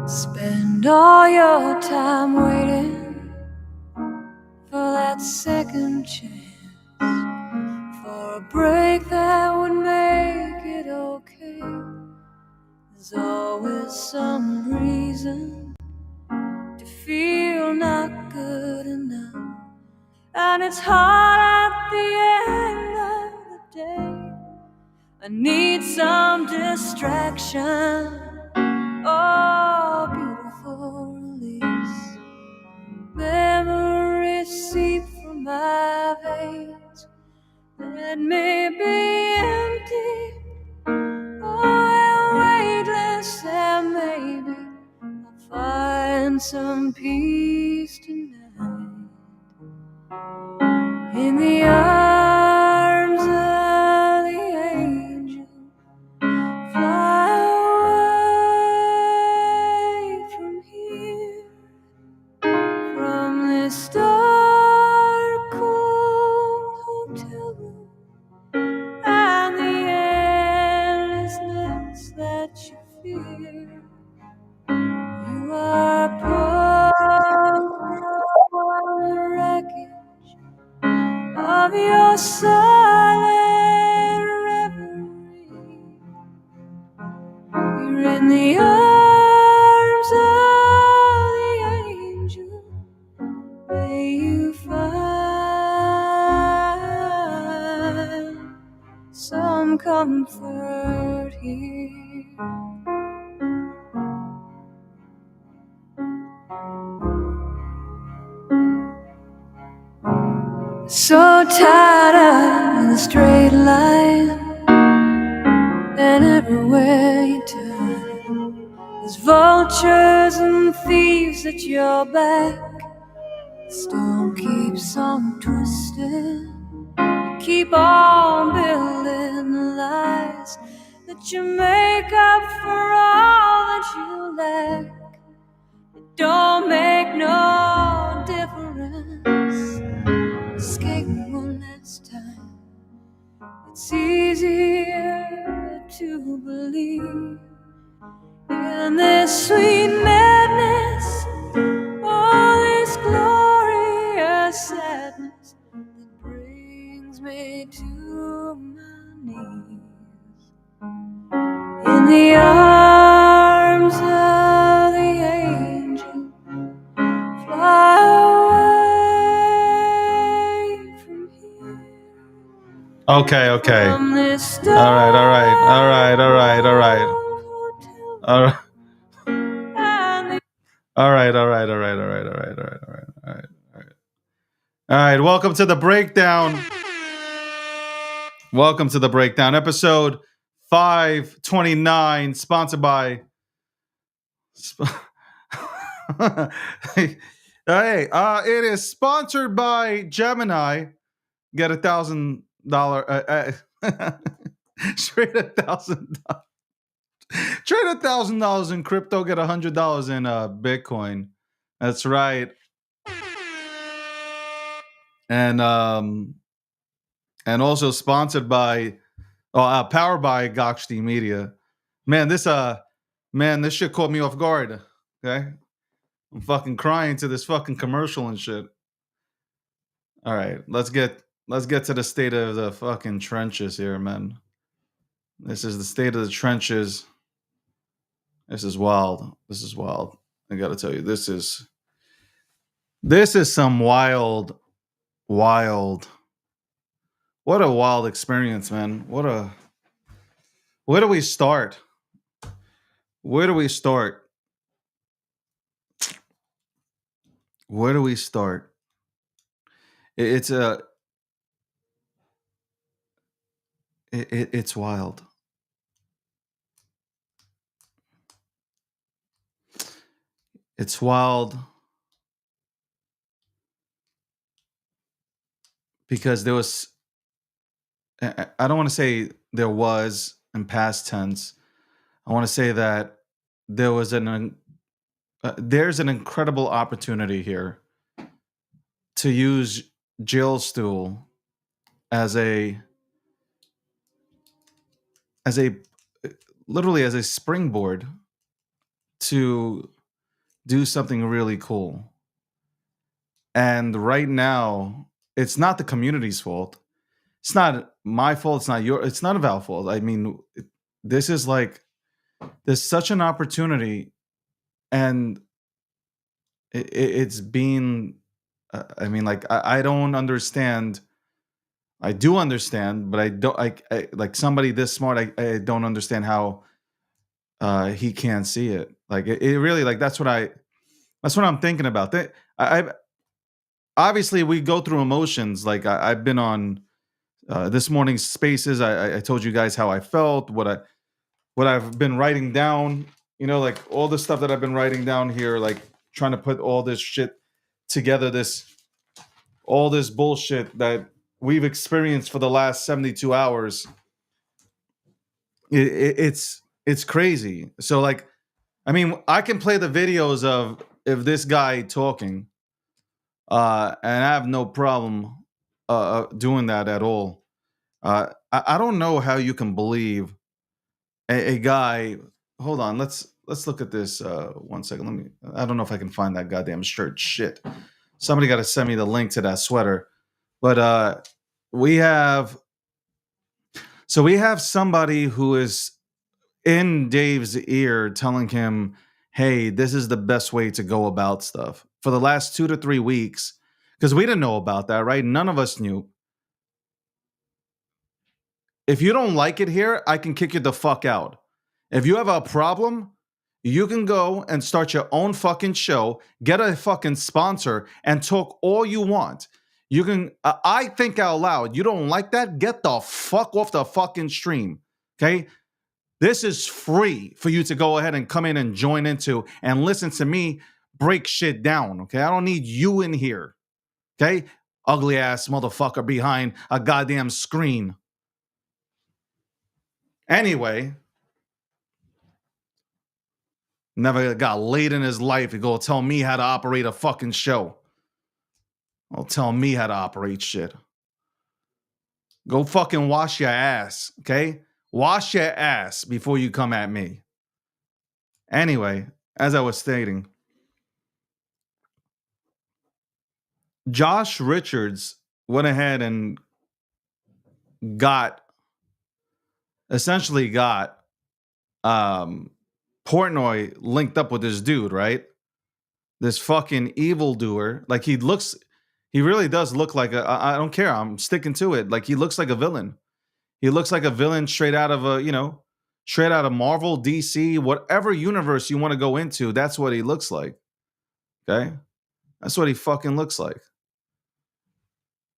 Spend all your time waiting for that second chance, for a break that would make it okay. There's always some reason to feel not good enough, and it's hard at the end of the day. I need some distraction, oh, beautiful release. Memories seep from my veins. Let me be empty, oh, weightless, and maybe I'll find some peace tonight in the arms of the angel. Fly away from here, from this dark, cold hotel room, silent reverie. You're in the arms of the angel. May you find some comfort here. So tied up in a straight line, and everywhere you turn, there's vultures and thieves at your back. The storm keeps on twisting. You keep on building the lies that you make up for all that you lack. It don't make no difference. Escape one last time. It's easier to believe in this sweet madness, all this glorious sadness that brings me to my knees. In the arms of the angel, fly away from here. Okay. From this All right. All right. and the All right. Welcome to the breakdown. Episode 529, sponsored by. It is sponsored by Gemini. Get $1,000. Straight $1,000. Trade $1,000 in crypto, get $100 in Bitcoin. That's right. And also sponsored by, powered by Gokshti Media. Man, this shit caught me off guard. Okay, I'm fucking crying to this fucking commercial and shit. All right, let's get to the state of the fucking trenches here, man. This is the state of the trenches. This is wild. I gotta tell you, this is some wild. What a wild experience, man. Where do we start? It's wild. It's wild because there was, I don't want to say there was in past tense. I want to say that there was there's an incredible opportunity here to use Jill Stool as a literally as a springboard to do something really cool. And right now, it's not the community's fault. It's not my fault. It's none of our fault. I mean, this is like, there's such an opportunity, and it's been, I don't understand. I do understand, but I don't, I like somebody this smart. I don't understand how he can't see it. Like it really, like that's what I'm thinking about. I obviously we go through emotions. Like I've been on this morning's spaces. I told you guys how I felt, what I've been writing down. You know, like all the stuff that I've been writing down here, like trying to put all this shit together. All this bullshit that we've experienced for the last 72 hours. It's crazy. So like, I mean, I can play the videos of this guy talking, and I have no problem doing that at all. I don't know how you can believe a guy. Hold on, let's look at this. 1 second. I don't know if I can find that goddamn shirt. Shit. Somebody got to send me the link to that sweater. But we have we have somebody who is in Dave's ear telling him, "Hey, this is the best way to go about stuff." For the last 2 to 3 weeks, because we didn't know about that, right? None of us knew. If you don't like it here, I can kick you the fuck out. If you have a problem, you can go and start your own fucking show, get a fucking sponsor, and talk all you want. You can, I think out loud. You don't like that? Get the fuck off the fucking stream. Okay? This is free for you to go ahead and come in and join into and listen to me break shit down. Okay? I don't need you in here. Okay? Ugly ass motherfucker behind a goddamn screen. Anyway, never got laid in his life. He go tell me how to operate a fucking show. I'll tell me how to operate shit. Go fucking wash your ass, okay? Wash your ass before you come at me. Anyway, as I was stating, Josh Richards went ahead and essentially got Portnoy linked up with this dude, right? This fucking evildoer. Like he really does look like I don't care. I'm sticking to it. Like he looks like a villain. He looks like a villain straight out of straight out of Marvel, DC, whatever universe you want to go into. That's what he looks like. Okay, that's what he fucking looks like.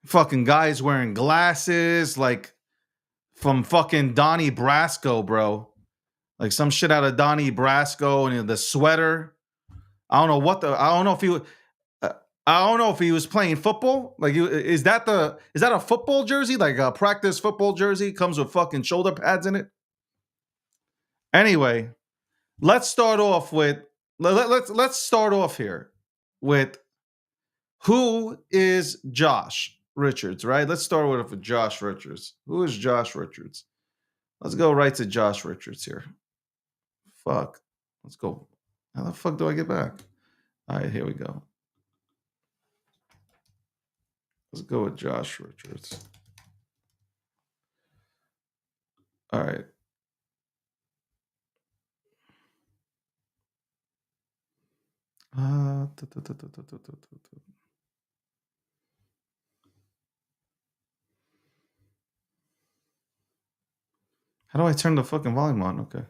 Fucking guy's wearing glasses, like from fucking Donnie Brasco, bro. Like some shit out of Donnie Brasco, and the sweater. I don't know I don't know if he was. I don't know if he was playing football. Like, is that a football jersey? Like a practice football jersey comes with fucking shoulder pads in it. Anyway, let's start off with let's start off here with who is Josh Richards, right? Let's start with Josh Richards. Who is Josh Richards? Let's go right to Josh Richards here. Fuck. Let's go. How the fuck do I get back? All right, here we go. Let's go with Josh Richards. All right. How do I turn the fucking volume on? Okay.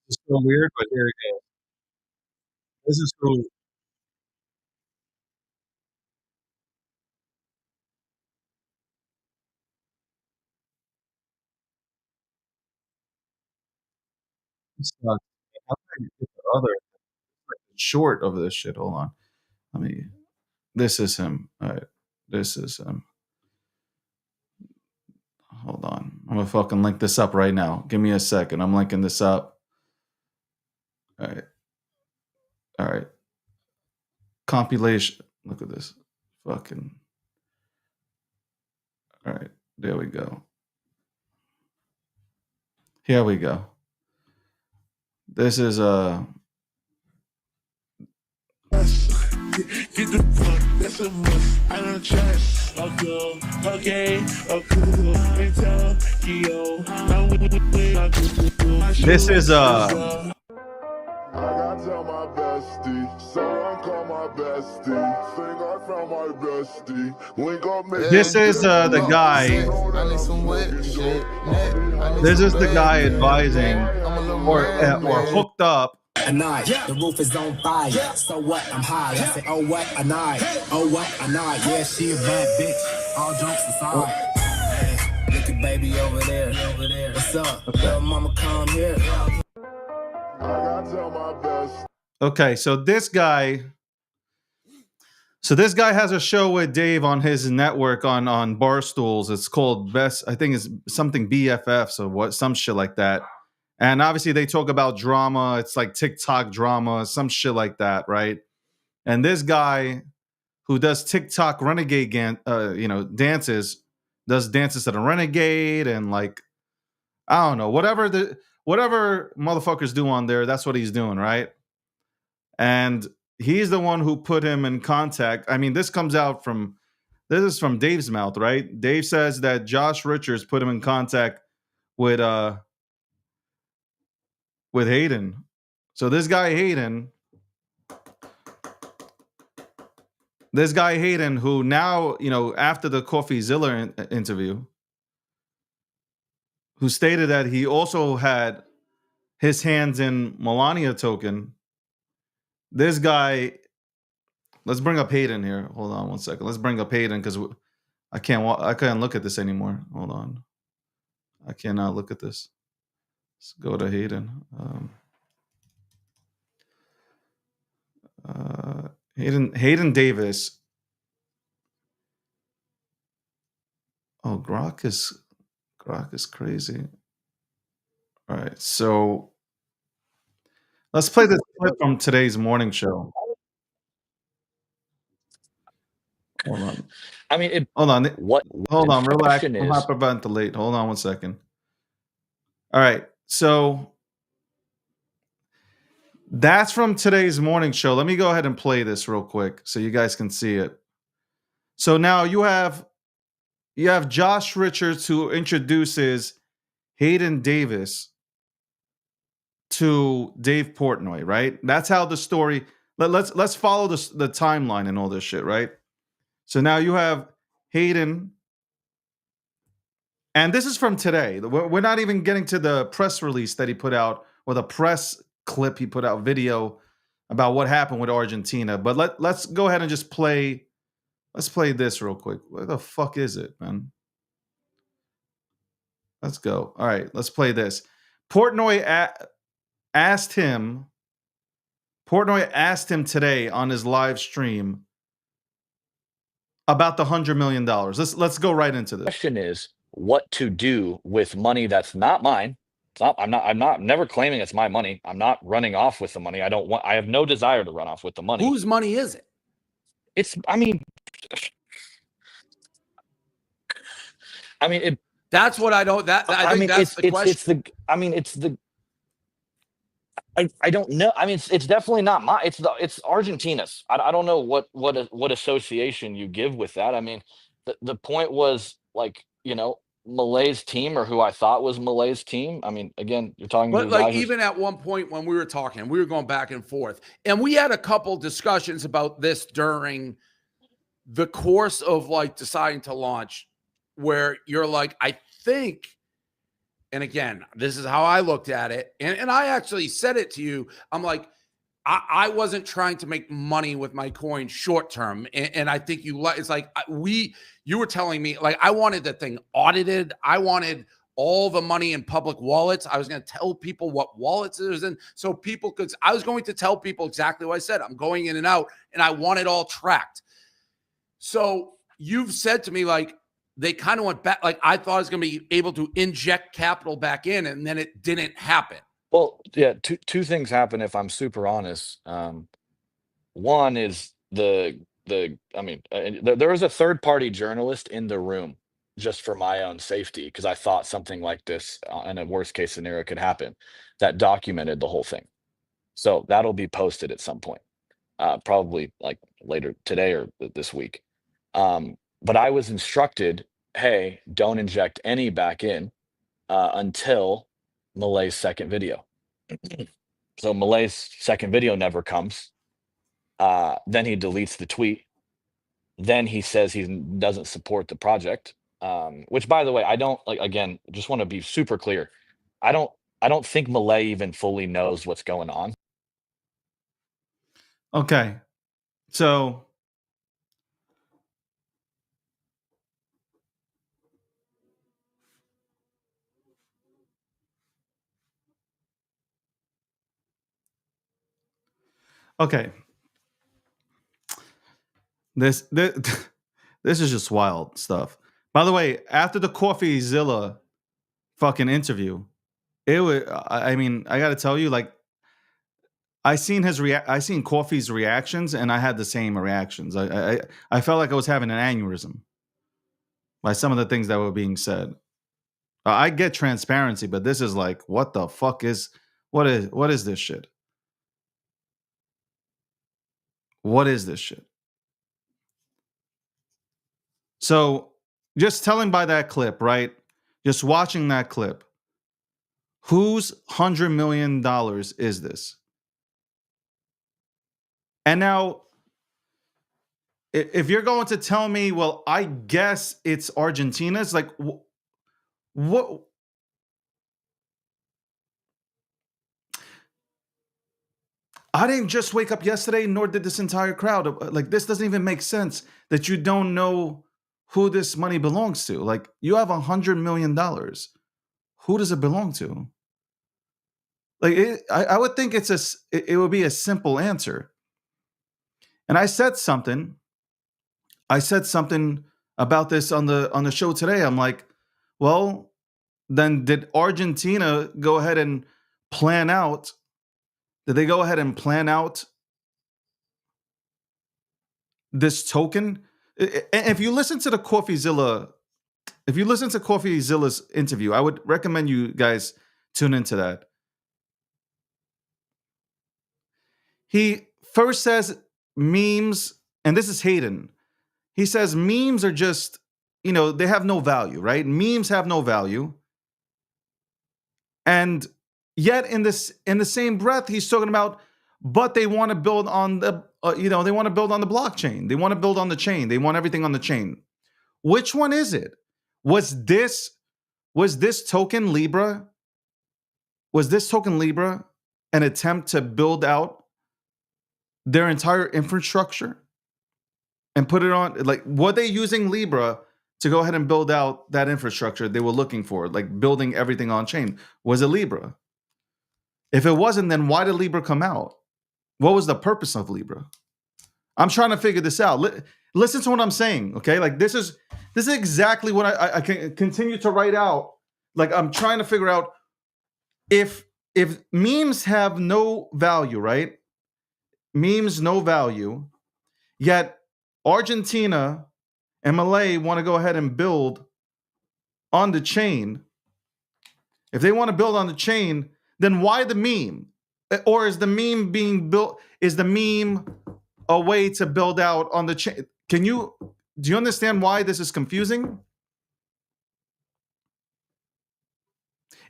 It's so weird, but here we go. This is so sucks. How do I get the other short of this shit? Hold on. Let me. This is him. All right. This is him. Hold on. I'm gonna fucking link this up right now. Give me a second. I'm linking this up. All right. All right. Compilation. Look at this. Fucking. All right. There we go. Here we go. This is Get the fuck, that's a must. I don't trust. Okay, cool. This is I gotta tell my bestie, someone call my bestie. Think I found my bestie. Link up, this is the guy. This is the guy advising or hooked up. A night, the roof is on fire. So what? I'm high. I say, oh what? A night. Oh what? A night. Yeah, she a bad bitch. All jokes aside. Hey, look at baby over there. What's up? Little mama, come here. I gotta tell my best. Okay, so this guy has a show with Dave on his network on Barstools. It's called Best. I think it's something BFFs or some shit like that. And obviously they talk about drama. It's like TikTok drama, some shit like that, right? And this guy who does TikTok renegade dances, does dances to the renegade, and like, I don't know, whatever motherfuckers do on there, that's what he's doing, right? And he's the one who put him in contact. I mean, this is from Dave's mouth, right? Dave says that Josh Richards put him in contact with Hayden. So this guy Hayden, who now, after the CoffeeZilla interview, who stated that he also had his hands in Melania token. This guy, let's bring up Hayden here. Hold on one second. Let's bring up Hayden because I can't look at this anymore. Hold on. I cannot look at this. Let's go to Hayden. Hayden Davis. Oh, Grok is crazy. All right, so let's play this clip from today's morning show. Hold on. I mean, Hold on. Hold on. Relax. question I'm is- hyperventilate. Hold on one second. All right. So that's from today's morning show. Let me go ahead and play this real quick so you guys can see it. So now you have Josh Richards who introduces Hayden Davis to Dave Portnoy, right? That's how the story. Let's follow the timeline and all this shit, right? So now you have Hayden, and this is from today. We're not even getting to the press release that he put out, or the press clip he put out, video about what happened with Argentina. But let's go ahead and just play. Let's play this real quick. Where the fuck is it, man? Let's go. All right, let's play this. Portnoy asked him today on his live stream about the $100 million. Let's go right into this. Question is what to do with money that's not mine. I'm never claiming it's my money. I'm not running off with the money. I have no desire to run off with the money. Whose money is it? That's what I don't. I think that's the question. I don't know. I mean, it's definitely not mine. It's Argentina'S. I don't know what association you give with that. I mean, the point was like, Malay's team, or who I thought was Malay's team. I mean, again, you're talking But to a guy like even at one point when we were talking, we were going back and forth, and we had a couple discussions about this during the course of like deciding to launch, where you're like, I think, and again, this is how I looked at it, and I actually said it to you. I'm like, I wasn't trying to make money with my coin short term, and I think it's like you were telling me like I wanted the thing audited. I wanted all the money in public wallets. I was going to tell people what wallets it was in, so people could. I was going to tell people exactly what I said. I'm going in and out, and I want it all tracked. So you've said to me like they kind of went back. Like I thought I was going to be able to inject capital back in, and then it didn't happen. Well, yeah, two things happen if I'm super honest. One is there was a third party journalist in the room just for my own safety because I thought something like this in a worst case scenario could happen that documented the whole thing. So that'll be posted at some point, probably like later today or this week. But I was instructed, hey, don't inject any back in until Malay's second video. So Malay's second video never comes. Then he deletes the tweet. Then he says he doesn't support the project. Which, by the way, I don't like. Again, just want to be super clear. I don't think Malay even fully knows what's going on. Okay, so okay. This is just wild stuff. By the way, after the CoffeeZilla fucking interview, it was. I mean, I got to tell you, like, I seen Coffee's reactions, and I had the same reactions. I felt like I was having an aneurysm by some of the things that were being said. I get transparency, but this is like, what the fuck is what is this shit? What is this shit? So just telling by that clip, right? Just watching that clip. Whose $100 million is this? And now, if you're going to tell me, well, I guess it's Argentina's, like, what? I didn't just wake up yesterday, nor did this entire crowd. Like, this doesn't even make sense that you don't know who this money belongs to. Like, you have $100 million. Who does it belong to? Like, I would think it would be a simple answer. And I said something about this on the show today. I'm like, well, then did Argentina go ahead and plan out? Did they go ahead and plan out this token? And if you listen to CoffeeZilla's interview, I would recommend you guys tune into that. He first says memes, and this is Hayden. He says memes are just, they have no value, right? Memes have no value. And yet in the same breath, he's talking about, but they want to build on the, they want to build on the blockchain. They want to build on the chain. They want everything on the chain. Which one is it? Was this token Libra? Was this token Libra an attempt to build out their entire infrastructure and put it on? Like, were they using Libra to go ahead and build out that infrastructure they were looking for, like building everything on chain? Was it Libra? If it wasn't, then why did Libra come out? What was the purpose of Libra? I'm trying to figure this out. Listen to what I'm saying, okay? Like, this is exactly what I can continue to write out. Like, I'm trying to figure out if memes have no value, right? Memes no value, yet Argentina and Malay want to go ahead and build on the chain. If they want to build on the chain, then why the meme? Or is the meme being built? Is the meme a way to build out on the chain? Do you understand why this is confusing?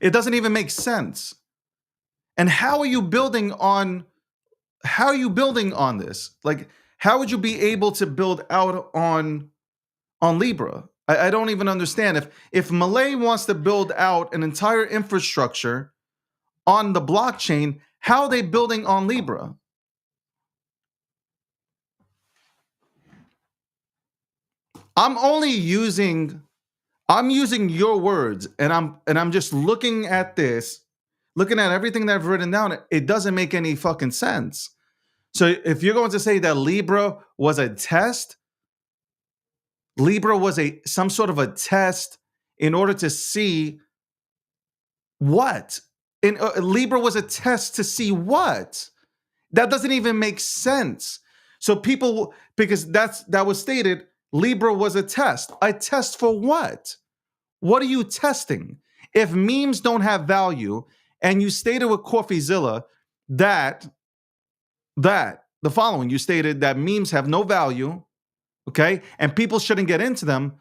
It doesn't even make sense. And how are you building on this? Like, how would you be able to build out on Libra? I don't even understand. If Malay wants to build out an entire infrastructure on the blockchain, how are they building on Libra? I'm using your words, and I'm just looking at everything that I've written down. It doesn't make any fucking sense. So if you're going to say that Libra was a test, Libra was some sort of a test in order to see what? Libra was a test to see what? That doesn't even make sense. So because that was stated, Libra was a test. A test for what? What are you testing? If memes don't have value, and you stated with CoffeeZilla that the following, you stated that memes have no value, okay, and people shouldn't get into them,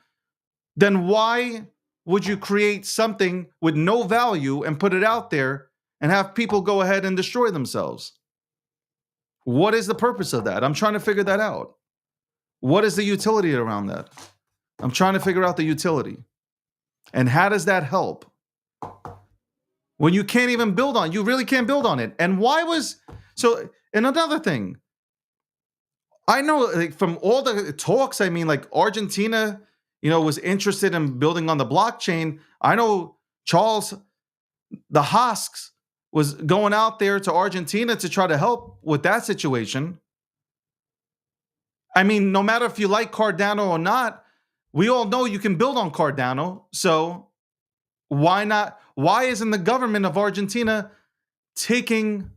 then why would you create something with no value and put it out there and have people go ahead and destroy themselves? What is the purpose of that? I'm trying to figure that out. What is the utility around that? I'm trying to figure out the utility. And how does that help? When you can't even build on, you really can't build on it. And and another thing, I know, like, from all the talks, I mean, like, Argentina, was interested in building on the blockchain. I know Charles, the Hosks, was going out there to Argentina to try to help with that situation. I mean, no matter if you like Cardano or not, we all know you can build on Cardano. So why not? Why isn't the government of Argentina taking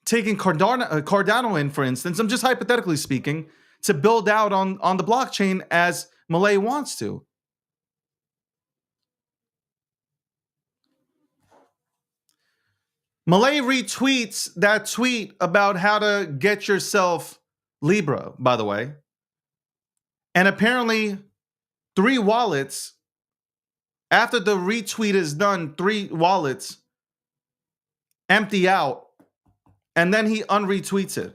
taking Cardano in, for instance, I'm just hypothetically speaking, to build out on the blockchain as Malay wants to. Malay retweets that tweet about how to get yourself Libra, by the way. And apparently, 3 wallets, after the retweet is done, 3 wallets empty out, and then he unretweets it.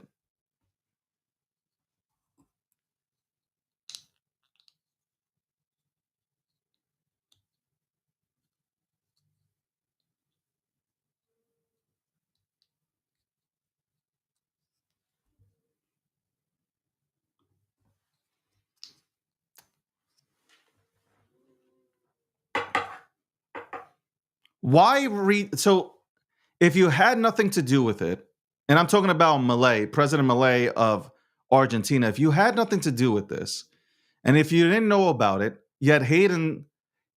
So if you had nothing to do with it, and I'm talking about Milei, President Milei of Argentina, if you had nothing to do with this, and if you didn't know about it, yet Hayden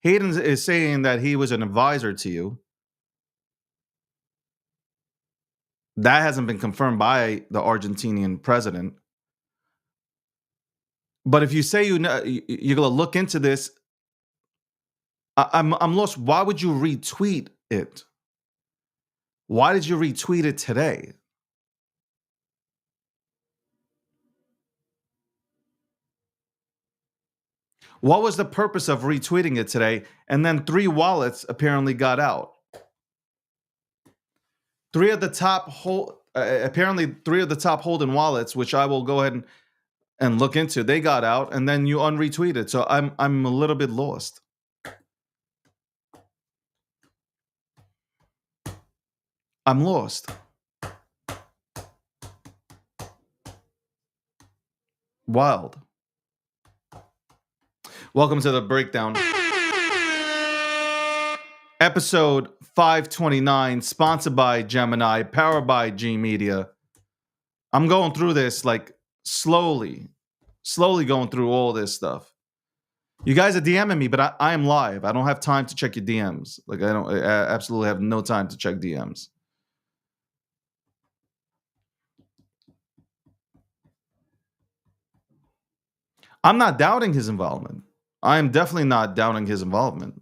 is saying that he was an advisor to you, that hasn't been confirmed by the Argentinian president. But if you say you're going to look into this, I'm lost. Why would you retweet it? Why did you retweet it today? What was the purpose of retweeting it today? And then 3 wallets apparently got out. 3 of the top apparently 3 of the top holding wallets, which I will go ahead and look into, they got out, and then you unretweeted. So I'm a little bit lost. I'm lost. Wild. Welcome to the breakdown. Episode 529, sponsored by Gemini, powered by G Media. I'm going through this like slowly going through all this stuff. You guys are DMing me, but I am live. I don't have time to check your DMs. Like I absolutely have no time to check DMs. I'm not doubting his involvement. I am definitely not doubting his involvement.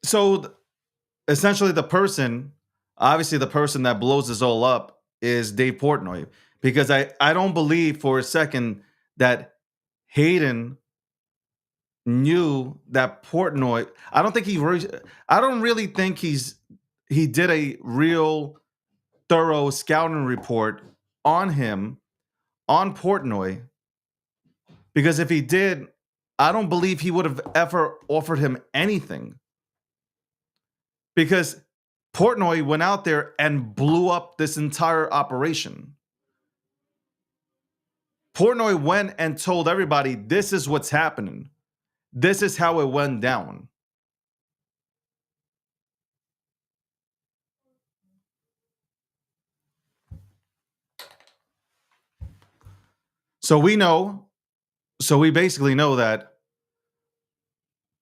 So essentially obviously the person that blows this all up is Dave Portnoy, because I don't believe for a second that Hayden knew that Portnoy. I don't really think he did a real thorough scouting report on him, on Portnoy, because if he did, I don't believe he would have ever offered him anything, because Portnoy went out there and blew up this entire operation. Portnoy went and told everybody, this is what's happening. This is how it went down. So we basically know that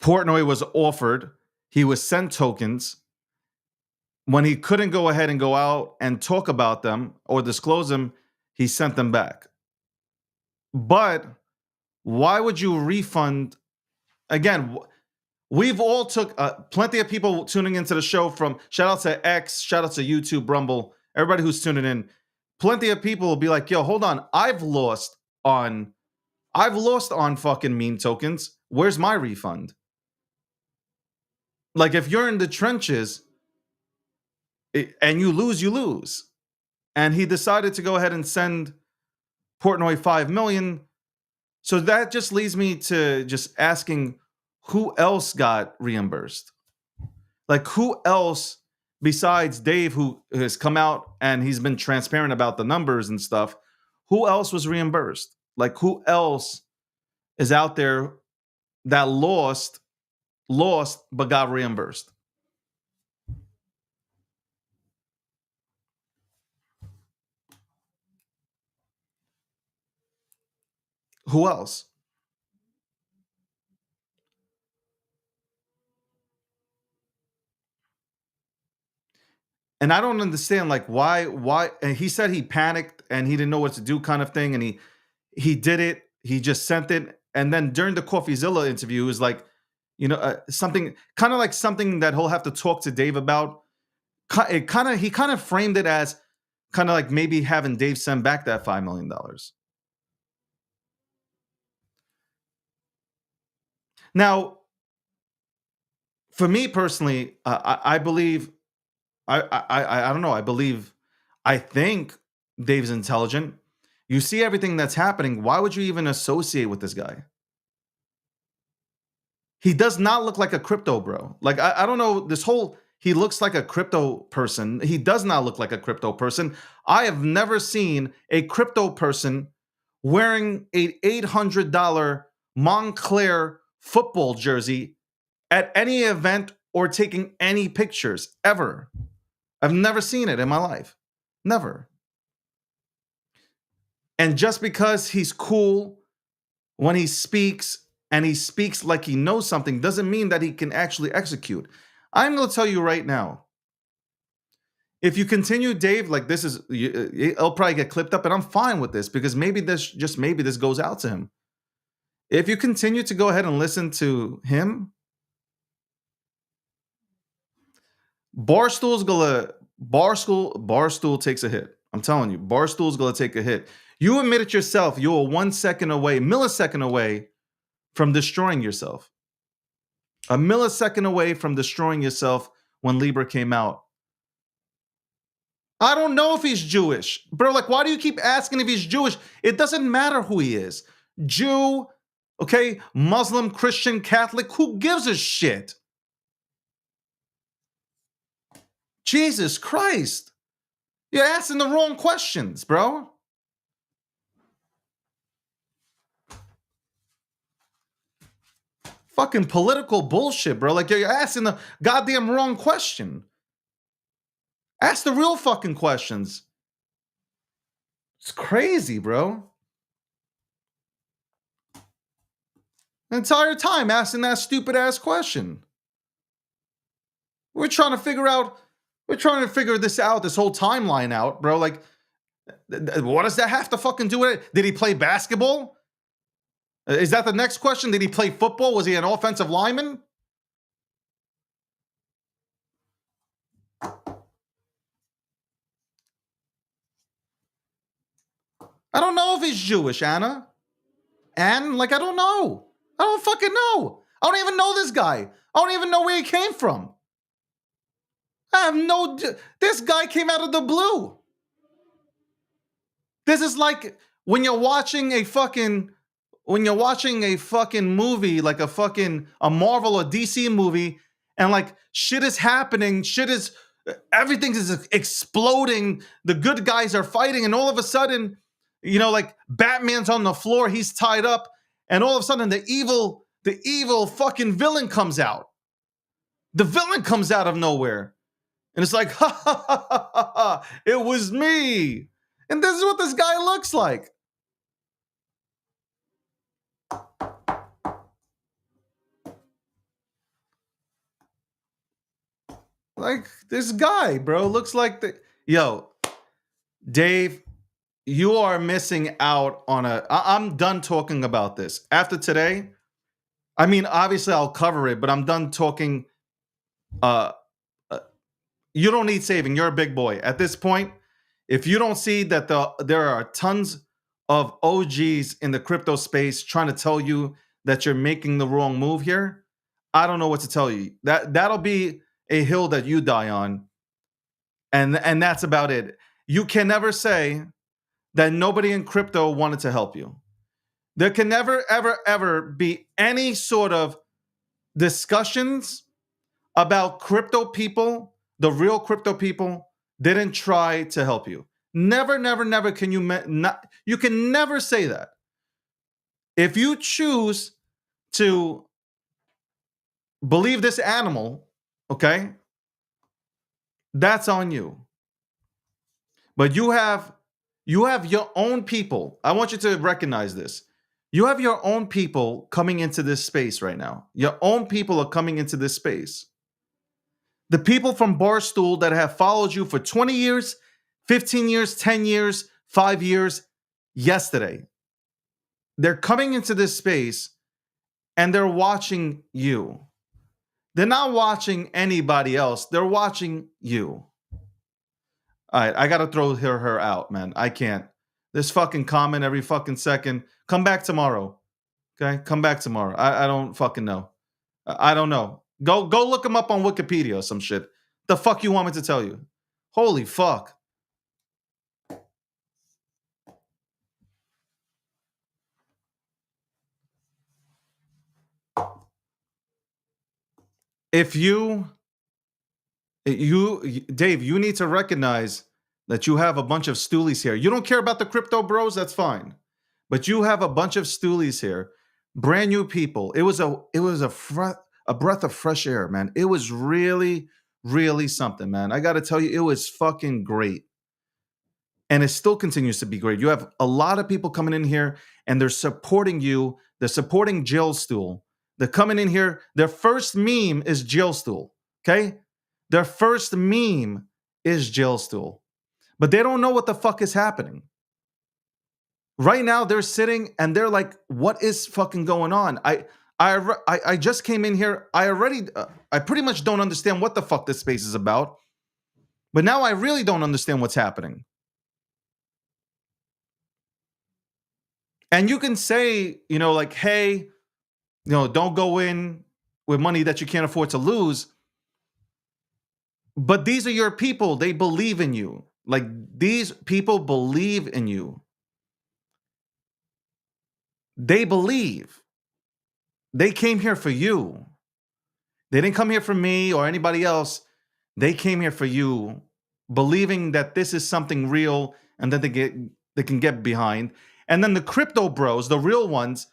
Portnoy was offered, he was sent tokens. When he couldn't go ahead and go out and talk about them or disclose them, he sent them back. But why would you refund? Again, we've all took plenty of people tuning into the show, from shout out to X, shout out to YouTube, Rumble, everybody who's tuning in. Plenty of people will be like, yo, hold on. I've lost on fucking meme tokens. Where's my refund? Like, if you're in the trenches and you lose, you lose. And he decided to go ahead and send Portnoy $5 million. So that just leads me to just asking, who else got reimbursed? Like, who else besides Dave, who has come out and he's been transparent about the numbers and stuff, who else was reimbursed? Like, who else is out there that lost but got reimbursed? Who else? And I don't understand, like, why. And he said he panicked and he didn't know what to do, kind of thing. And he did it. He just sent it. And then during the CoffeeZilla interview, it was like, something kind of like something that he'll have to talk to Dave about. He kind of framed it as kind of like maybe having Dave send back that $5 million. Now, for me personally, I believe, I don't know. I think Dave's intelligent. You see everything that's happening. Why would you even associate with this guy? He does not look like a crypto bro. Like, I don't know, he looks like a crypto person. He does not look like a crypto person. I have never seen a crypto person wearing a $800 Montclair football jersey at any event or taking any pictures ever. I've never seen it in my life. Never. And just because he's cool when he speaks and he speaks like he knows something doesn't mean that he can actually execute. I'm going to tell you right now, if you continue, Dave, like this is, it'll probably get clipped up, and I'm fine with this because maybe this goes out to him. If you continue to go ahead and listen to him, Barstool takes a hit. I'm telling you, Barstool's gonna take a hit. You admit it yourself. You are 1 second away, millisecond away from destroying yourself. A millisecond away from destroying yourself when Libra came out. I don't know if he's Jewish. Bro, like, why do you keep asking if he's Jewish? It doesn't matter who he is. Jew, okay, Muslim, Christian, Catholic, who gives a shit? Jesus Christ. You're asking the wrong questions, bro. Fucking political bullshit, bro. Like, you're asking the goddamn wrong question. Ask the real fucking questions. It's crazy, bro. The entire time asking that stupid ass question. We're trying to figure this out, this whole timeline out, bro. Like, what does that have to fucking do with it? Did he play basketball? Is that the next question? Did he play football? Was he an offensive lineman? I don't know if he's Jewish, Anna. And, like, I don't know. I don't fucking know. I don't even know this guy. I don't even know where he came from. This guy came out of the blue. This is like when you're watching a fucking movie, like a Marvel or DC movie, and like shit is happening, everything is exploding, the good guys are fighting, and all of a sudden, like Batman's on the floor, he's tied up, and all of a sudden the evil fucking villain comes out. The villain comes out of nowhere. And it's like, ha ha ha ha ha, it was me. And this is what this guy looks like. Like, this guy, bro, looks like Yo, Dave, you are missing out on I'm done talking about this. After today, I mean, obviously I'll cover it, but I'm done talking. You don't need saving. You're a big boy. At this point, if you don't see that there are tons of OGs in the crypto space trying to tell you that you're making the wrong move here, I don't know what to tell you. That'll be a hill that you die on. And that's about it. You can never say that nobody in crypto wanted to help you. There can never, ever, ever be any sort of discussions about crypto people, the real crypto people, didn't try to help you. Never, never, never can you can never say that. If you choose to believe this animal, okay, that's on you. But you have your own people. I want you to recognize this. You have your own people coming into this space right now. Your own people are coming into this space. The people from Barstool that have followed you for 20 years, 15 years, 10 years, 5 years, yesterday, they're coming into this space and they're watching you. They're not watching anybody else. They're watching you. All right, I got to throw her out, man. I can't. This fucking comment every fucking second. Come back tomorrow. Okay? Come back tomorrow. I don't fucking know. I don't know. Go look him up on Wikipedia or some shit. The fuck you want me to tell you? Holy fuck. If you Dave, you need to recognize that you have a bunch of stoolies here. You don't care about the crypto bros, that's fine. But you have a bunch of stoolies here. Brand new people. It was a breath of fresh air, man. It was really, really something, man. I got to tell you, it was fucking great. And it still continues to be great. You have a lot of people coming in here and they're supporting you. They're supporting Jail Stool. They're coming in here. Their first meme is Jail Stool. Okay? Their first meme is Jail Stool. But they don't know what the fuck is happening. Right now, they're sitting and they're like, what is fucking going on? I just came in here. I pretty much don't understand what the fuck this space is about. But now I really don't understand what's happening. And you can say, like, hey, don't go in with money that you can't afford to lose. But these are your people. They believe in you. Like, these people believe in you. They believe. They came here for you. They didn't come here for me or anybody else. They came here for you, believing that this is something real and that they can get behind. And then the crypto bros, the real ones,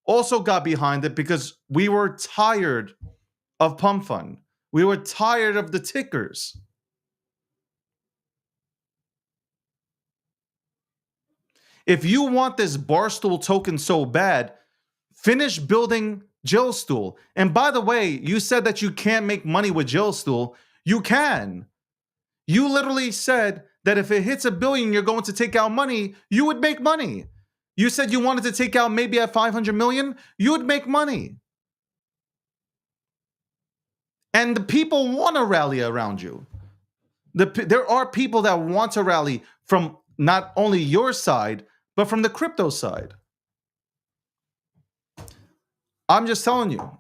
also got behind it because we were tired of Pump Fund. We were tired of the tickers. If you want this Barstool token so bad, finish building Jail Stool. And by the way, you said that you can't make money with Jail Stool. You can. You literally said that if it hits $1 billion, you're going to take out money. You would make money. You said you wanted to take out maybe at 500 million. You would make money. And the people want to rally around you. There are people that want to rally from not only your side, but from the crypto side. I'm just telling you.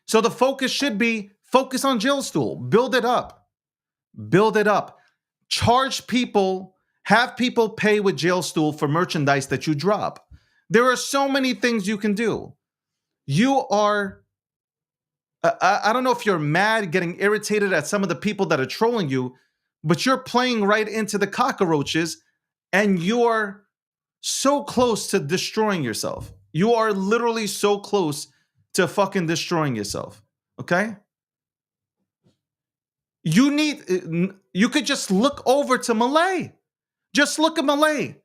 So the focus should be focus on Jail Stool. Build it up. Build it up. Charge people, have people pay with Jail Stool for merchandise that you drop. There are so many things you can do. You are, I don't know if you're mad, getting irritated at some of the people that are trolling you, but you're playing right into the cockroaches and you're so close to destroying yourself. You are literally so close to fucking destroying yourself. Okay? You could just look over to Malay. Just look at Malay.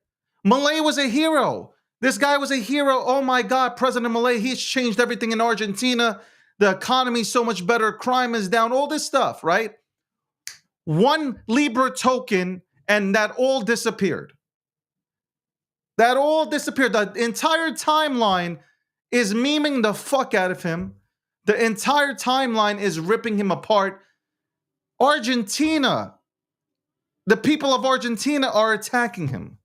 Malay was a hero. This guy was a hero. Oh my God, President Malay, he's changed everything in Argentina. The economy's so much better. Crime is down. All this stuff, right? One Libra token and that all disappeared. That all disappeared. The entire timeline is memeing the fuck out of him. The entire timeline is ripping him apart. Argentina, the people of Argentina are attacking him.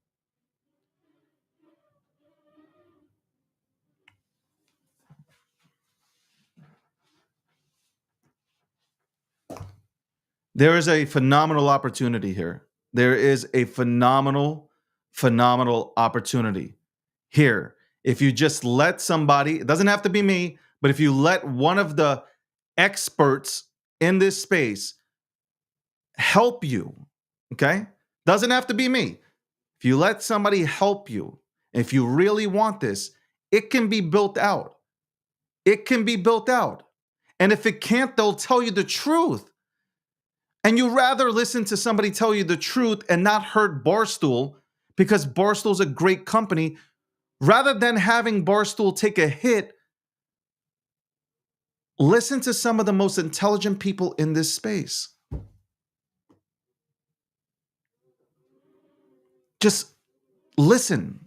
There is a phenomenal opportunity here. There is a phenomenal opportunity here. If you just let somebody, it doesn't have to be me, but if you let one of the experts in this space help you, okay? Doesn't have to be me. If you let somebody help you, if you really want this, it can be built out. It can be built out. And if it can't, they'll tell you the truth. And you rather listen to somebody tell you the truth and not hurt Barstool, because Barstool's a great company, rather than having Barstool take a hit Listen to some of the most intelligent people in this space. Just listen.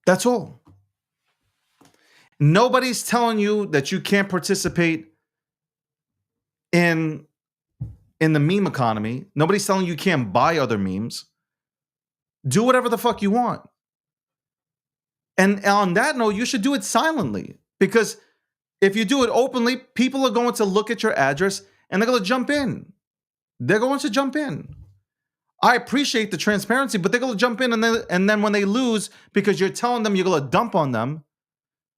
That's all. Nobody's telling you that you can't participate in the meme economy. Nobody's telling you can't buy other memes. Do whatever the fuck you want. And on that note, you should do it silently, because if you do it openly, people are going to look at your address and they're going to jump in. They're going to jump in. I appreciate the transparency, but they're going to jump in, and then when they lose because you're telling them you're going to dump on them,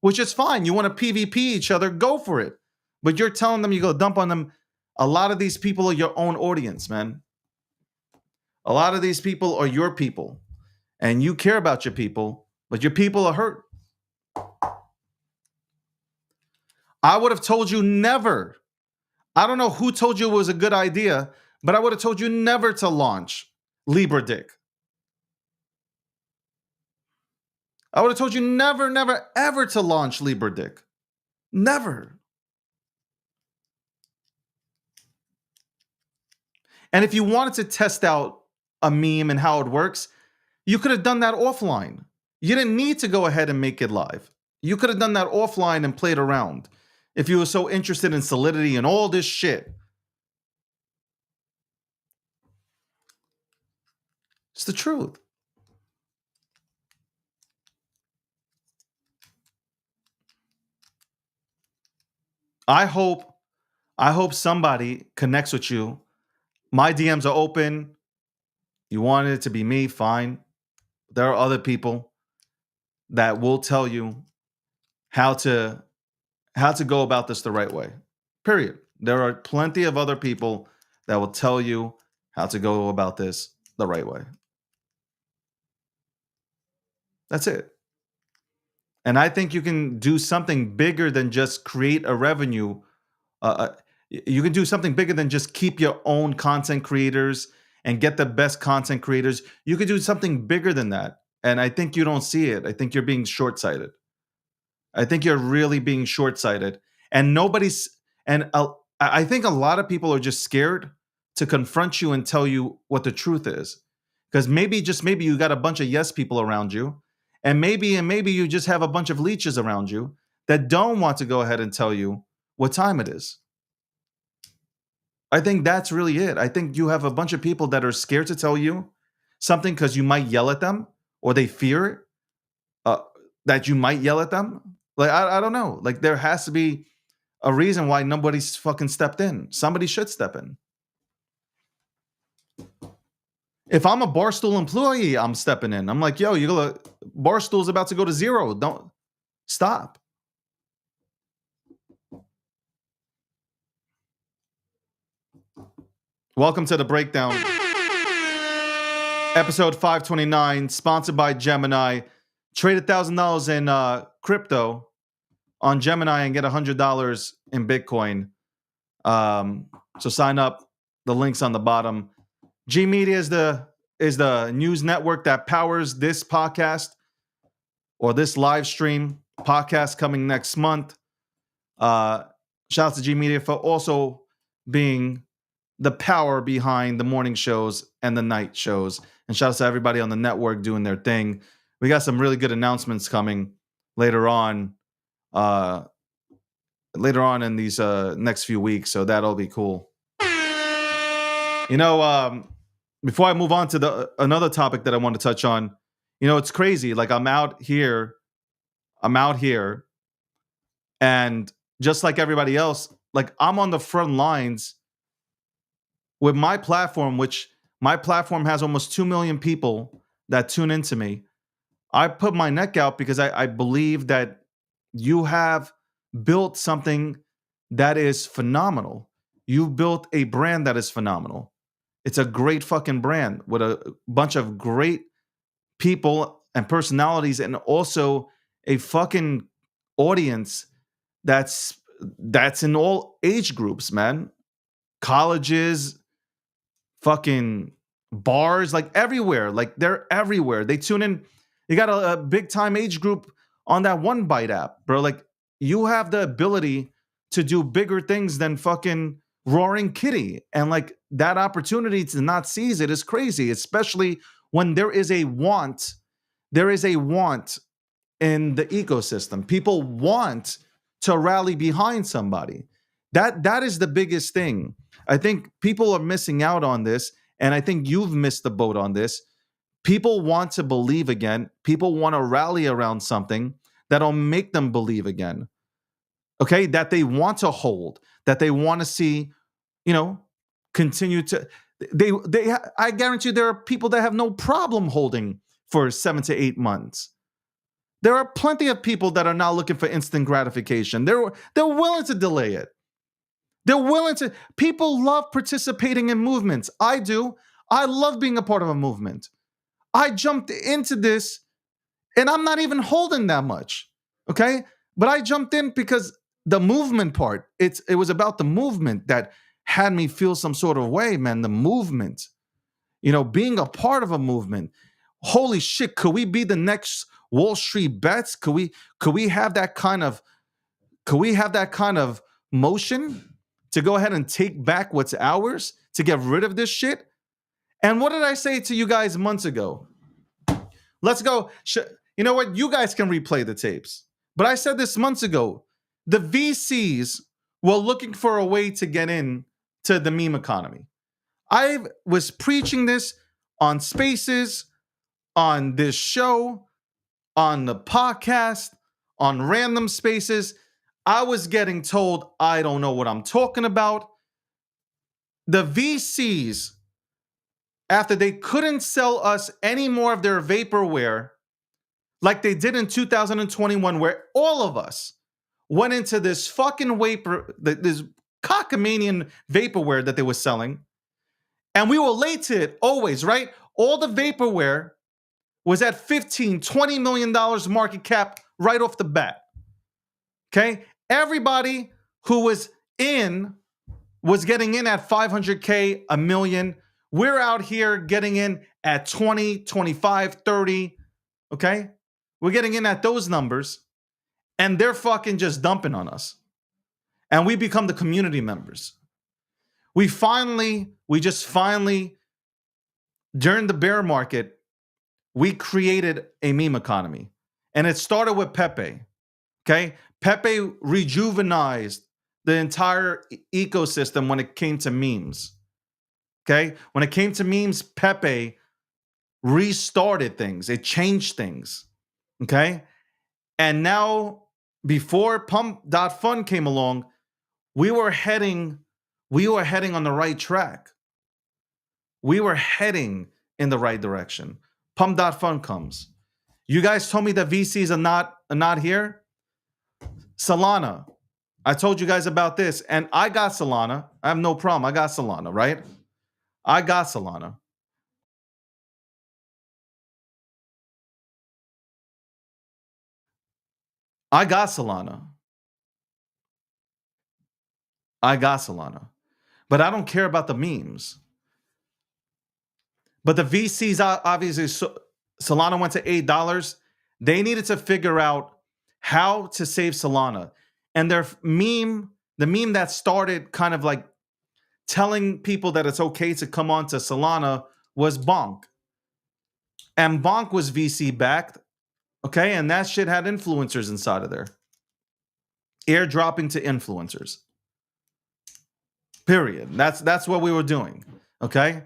which is fine. You want to PvP each other, go for it. But you're telling them you're going to dump on them. A lot of these people are your own audience, man. A lot of these people are your people. And you care about your people, but your people are hurt. I would have told you never. I don't know who told you it was a good idea, but I would have told you never to launch Libra Dick. I would have told you never, never, ever to launch Libra Dick. Never. And if you wanted to test out a meme and how it works, you could have done that offline. You didn't need to go ahead and make it live. You could have done that offline and played around if you were so interested in solidity and all this shit. It's the truth. I hope somebody connects with you. My DMs are open. You wanted it to be me, fine. There are other people that will tell you how to go about this the right way. Period. There are plenty of other people that will tell you how to go about this the right way. That's it. And I think you can do something bigger than just create a revenue. You can do something bigger than just keep your own content creators and get the best content creators. You could do something bigger than that. And I think you don't see it. I think you're being short-sighted. I think you're really being short-sighted. And I think a lot of people are just scared to confront you and tell you what the truth is. Because maybe you got a bunch of yes people around you. And maybe you just have a bunch of leeches around you that don't want to go ahead and tell you what time it is. I think that's really it. I think you have a bunch of people that are scared to tell you something because you might yell at them, or they fear that you might yell at them. Like, I don't know. Like, there has to be a reason why nobody's fucking stepped in. Somebody should step in. If I'm a Barstool employee, I'm stepping in. I'm like, yo, Barstool's about to go to zero. Don't stop. Welcome to the breakdown. Episode 529, sponsored by Gemini. Trade $1,000 in crypto on Gemini and get $100 in Bitcoin. So sign up. The link's on the bottom. G Media is the news network that powers this podcast, or this live stream podcast coming next month. Shout out to G Media for also being the power behind the morning shows and the night shows. And shout out to everybody on the network doing their thing. We got some really good announcements coming later on in these next few weeks. So that'll be cool. Before I move on to another topic that I want to touch on, it's crazy. Like, I'm out here, and just like everybody else, like, I'm on the front lines with my platform, which my platform has almost 2 million people that tune into me. I put my neck out because I believe that you have built something that is phenomenal. You've built a brand that is phenomenal. It's a great fucking brand with a bunch of great people and personalities, and also a fucking audience that's in all age groups, man. Colleges, fucking bars, like everywhere. Like, they're everywhere. They tune in. You got a big time age group on that One Bite app, bro. Like, you have the ability to do bigger things than fucking Roaring Kitty. And like, that opportunity to not seize it is crazy, especially when there is a want. There is a want in the ecosystem. People want to rally behind somebody. That is the biggest thing. I think people are missing out on this, and I think you've missed the boat on this. People want to believe again. People want to rally around something that'll make them believe again. Okay, that they want to hold, that they want to see, you know, continue to. I guarantee you, there are people that have no problem holding for 7 to 8 months. There are plenty of people that are not looking for instant gratification. They're willing to delay it. They're willing to. People love participating in movements. I do. I love being a part of a movement. I jumped into this and I'm not even holding that much. Okay? But I jumped in because the movement part, it was about the movement that had me feel some sort of way, man. The movement. You know, being a part of a movement. Holy shit, could we be the next Wall Street bets? Could we have that kind of motion to go ahead and take back what's ours, to get rid of this shit? And what did I say to you guys months ago? Let's go. You know what? You guys can replay the tapes. But I said this months ago. The VCs were looking for a way to get in to the meme economy. I was preaching this on Spaces, on this show, on the podcast, on random spaces. I was getting told I don't know what I'm talking about. The VCs, after they couldn't sell us any more of their vaporware like they did in 2021, where all of us went into this fucking this cockamanian vaporware that they were selling, and we were late to it always, right? All the vaporware was at $15-20 million market cap right off the bat. Okay? Everybody who was getting in at 500K, a million. We're out here getting in at 20, 25, 30. Okay? We're getting in at those numbers, and they're fucking just dumping on us. And we become the community members. We just finally, during the bear market, we created a meme economy. And it started with Pepe. Okay? Pepe rejuvenized the entire ecosystem when it came to memes. Okay? When it came to memes, Pepe restarted things. It changed things. Okay? And now, before Pump.Fun came along, we were heading on the right track. We were heading in the right direction. Pump.Fun comes. You guys told me that VCs are not here. Solana. I told you guys about this, and I got Solana. I have no problem. I got Solana, right? I got Solana. I got Solana. I got Solana. But I don't care about the memes. But the VCs, obviously, Solana went to $8. They needed to figure out how to save Solana. And the meme that started kind of like telling people that it's okay to come on to Solana was Bonk. And Bonk was VC backed. Okay, and that shit had influencers inside of there. Airdropping to influencers. Period. That's what we were doing. Okay?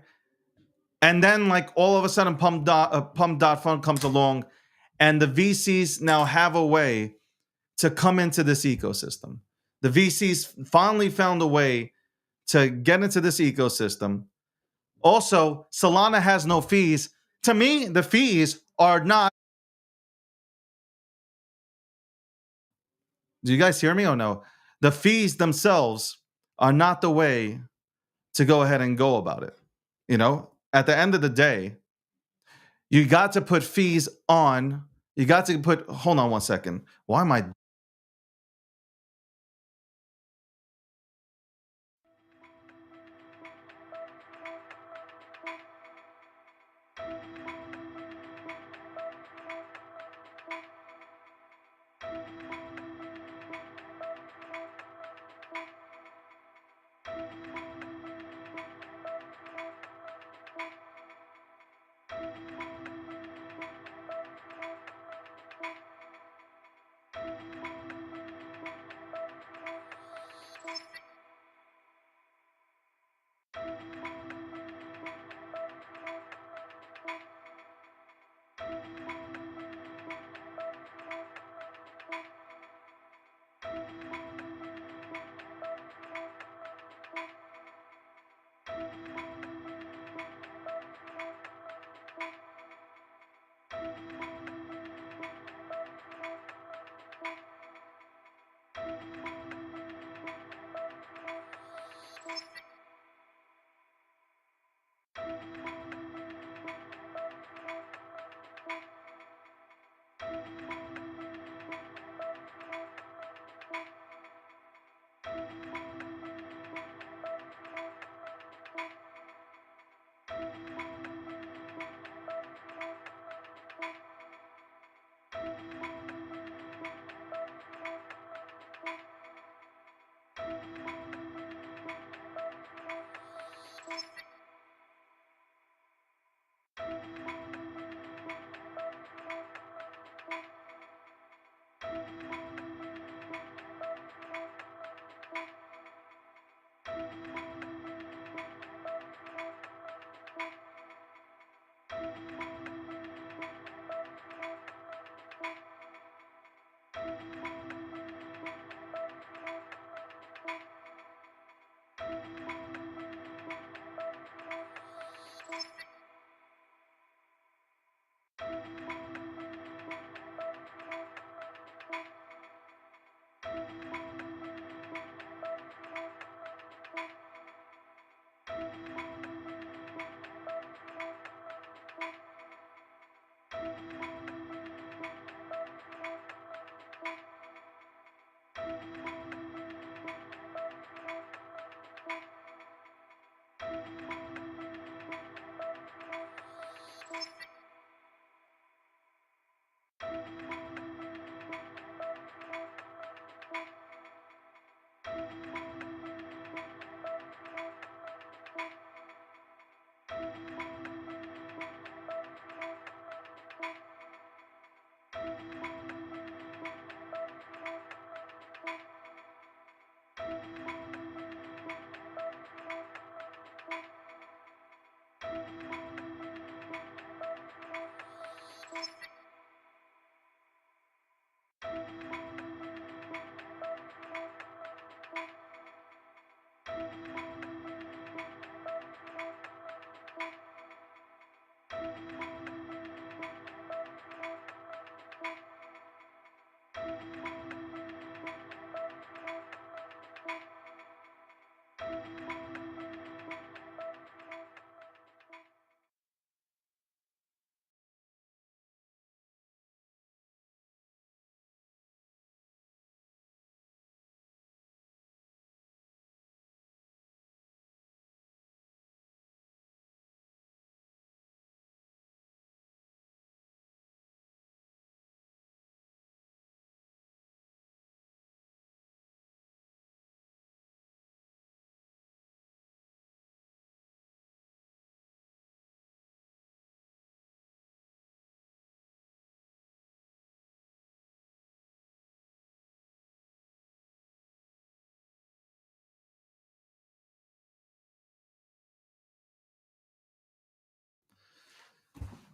And then, like, all of a sudden, Pump.Fun comes along, and the VCs now have a way to come into this ecosystem. The VCs finally found a way to get into this ecosystem. Also, Solana has no fees. To me, the fees are not. Do you guys hear me or no? The fees themselves are not the way to go ahead and go about it. You know, at the end of the day, you got to put fees on. You got to put, hold on one second. Why am I?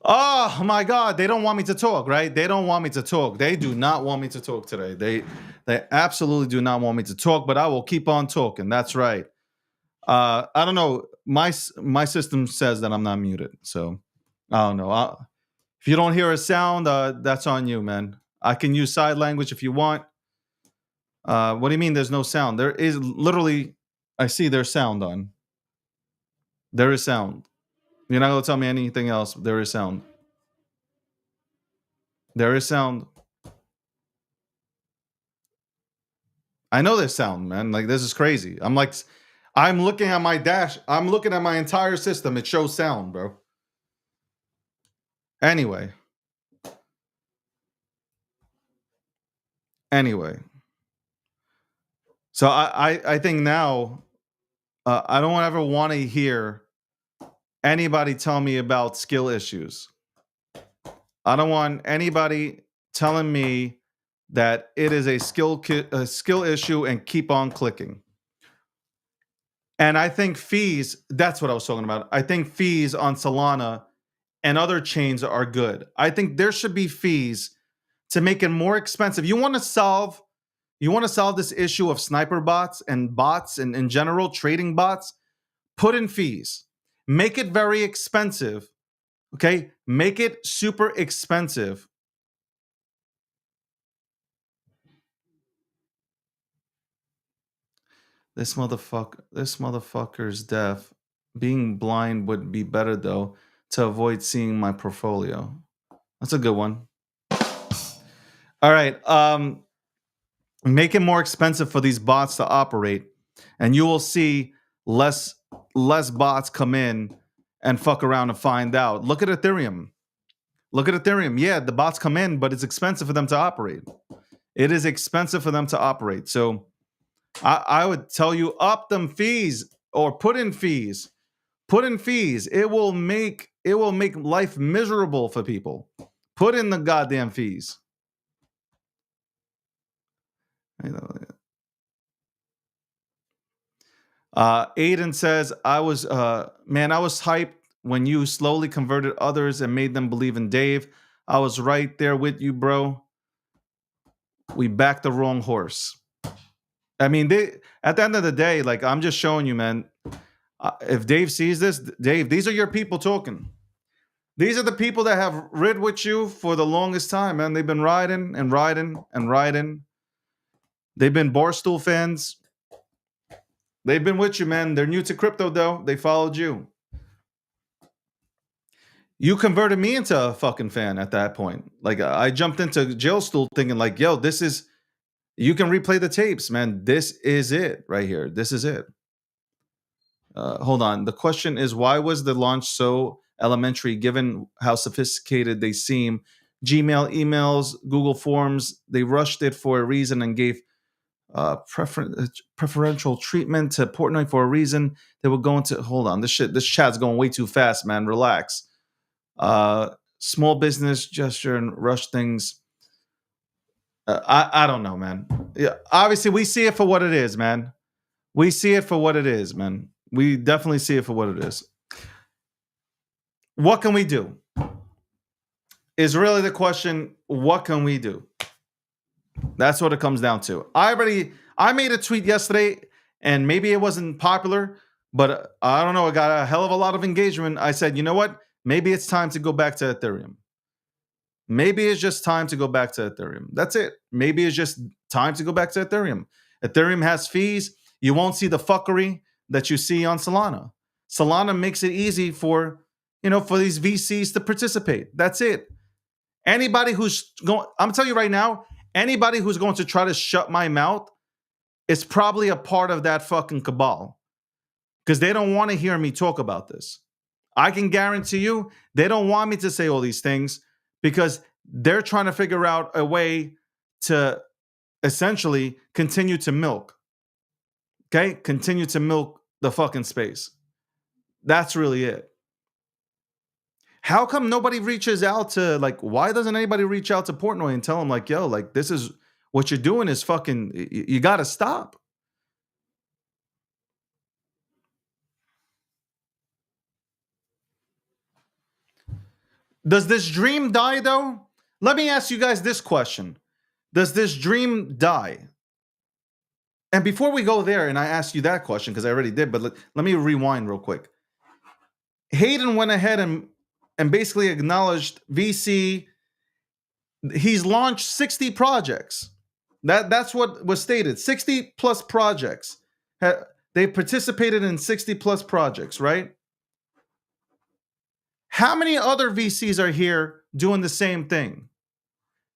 Oh my God, they don't want me to talk, right? They don't want me to talk. They do not want me to talk today. They absolutely do not want me to talk, but I will keep on talking. That's right. I don't know. My system says that I'm not muted, so I don't know. If you don't hear a sound, that's on you, man. I can use side language if you want. What do you mean there's no sound? There is literally, I see there's sound on. There is sound. You're not going to tell me anything else. There is sound. There is sound. I know there's sound, man. Like, this is crazy. I'm looking at my dash. I'm looking at my entire system. It shows sound, bro. Anyway. So I think now I don't ever want to hear anybody tell me about skill issues. I don't want anybody telling me that it is a skill issue and keep on clicking. And I think fees, that's what I was talking about. I think fees on Solana and other chains are good. I think there should be fees to make it more expensive. You want to solve this issue of sniper bots and in general, trading bots, put in fees. Make it very expensive. Okay? Make it super expensive. This motherfucker's deaf. Being blind would be better though to avoid seeing my portfolio. That's a good one. All right. Make it more expensive for these bots to operate, and you will see less bots come in and fuck around and find out. Look at Ethereum. Yeah, the bots come in, but it's expensive for them to operate. It is expensive for them to operate. So I would tell you up them fees or put in fees. Put in fees. It will make life miserable for people. Put in the goddamn fees. Aiden says, I was hyped when you slowly converted others and made them believe in Dave. I was right there with you, bro. We backed the wrong horse. I mean, at the end of the day, like, I'm just showing you, man. If Dave sees this, Dave, these are your people talking. These are the people that have rid with you for the longest time, man. They've been riding and riding and riding. They've been Barstool fans. They've been with you, man. They're new to crypto, though. They followed you. You converted me into a fucking fan at that point. Like, I jumped into Jail Stool thinking, like, yo, this is... You can replay the tapes, man. This is it right here. This is it. Hold on. The question is, why was the launch so elementary given how sophisticated they seem? Gmail, emails, Google Forms, they rushed it for a reason and gave preferential treatment to Portnoy for a reason. They were going to... Hold on. This chat's going way too fast, man. Relax. Small business gesture and rush things. I don't know, man. Yeah, obviously, we see it for what it is, man. We see it for what it is, man. We definitely see it for what it is. What can we do? Is really the question. What can we do? That's what it comes down to. I made a tweet yesterday, and maybe it wasn't popular, but I don't know. It got a hell of a lot of engagement. I said, you know what? Maybe it's time to go back to Ethereum. Maybe it's just time to go back to Ethereum. That's it. Maybe it's just time to go back to Ethereum. Ethereum has fees. You won't see the fuckery that you see on Solana. Solana makes it easy for these VCs to participate. That's it. Anybody who's going... I'm telling you right now, anybody who's going to try to shut my mouth is probably a part of that fucking cabal, because they don't want to hear me talk about this. I can guarantee you they don't want me to say all these things because they're trying to figure out a way to essentially continue to milk. Okay? Continue to milk the fucking space. That's really it. How come nobody reaches out to, like, why doesn't anybody reach out to Portnoy and tell him, like, yo, like, this is what you're doing is fucking, you got to stop. Does this dream die, though? Let me ask you guys this question. Does this dream die? And before we go there, and I asked you that question because I already did, but let me rewind real quick. Hayden went ahead and basically acknowledged VC. He's launched 60 projects. That's what was stated. 60 plus projects. They participated in 60 plus projects, right? How many other VCs are here doing the same thing?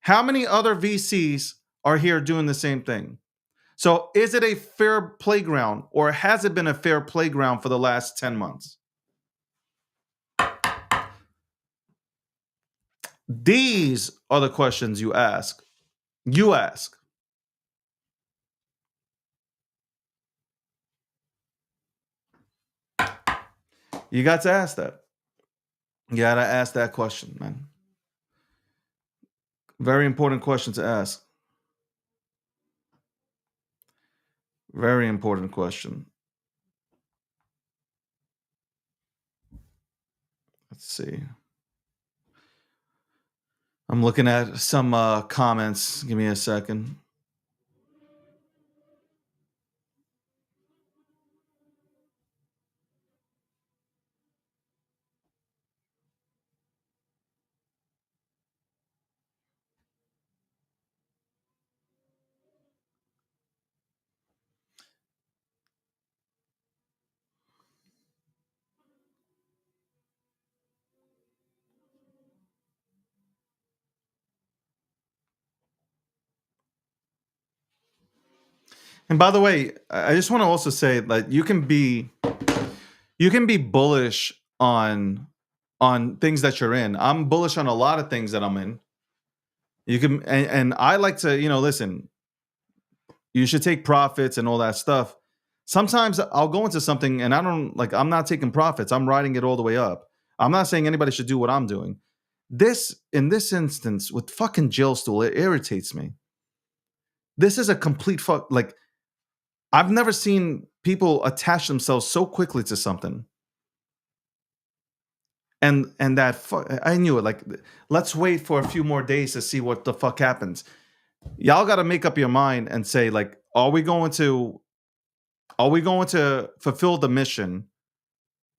How many other VCs are here doing the same thing? So is it a fair playground, or has it been a fair playground for the last 10 months? These are the questions you ask. You ask. You got to ask that. You got to ask that question, man. Very important question to ask. Very important question. Let's see. I'm looking at some comments. Give me a second. And by the way, I just want to also say that you can be bullish on things that you're in. I'm bullish on a lot of things that I'm in. You can, and I like to, listen, you should take profits and all that stuff. Sometimes I'll go into something and I'm not taking profits. I'm riding it all the way up. I'm not saying anybody should do what I'm doing. In this instance with fucking Jill Stool, it irritates me. This is a complete fuck. Like, I've never seen people attach themselves so quickly to something. And that I knew it. Like, let's wait for a few more days to see what the fuck happens. Y'all got to make up your mind and say, like, are we going to fulfill the mission,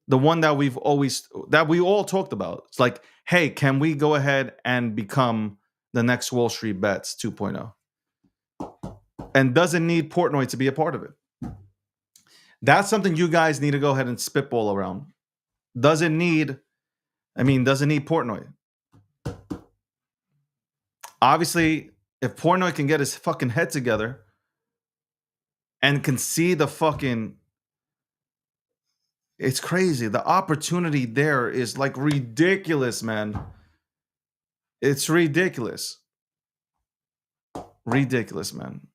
the one that we all talked about? It's like, hey, can we go ahead and become the next Wall Street Bets 2.0? And doesn't need Portnoy to be a part of it. That's something you guys need to go ahead and spitball around. Doesn't need Portnoy. Obviously, if Portnoy can get his fucking head together and can see the fucking, it's crazy. The opportunity there is like ridiculous, man. It's ridiculous. Ridiculous, man.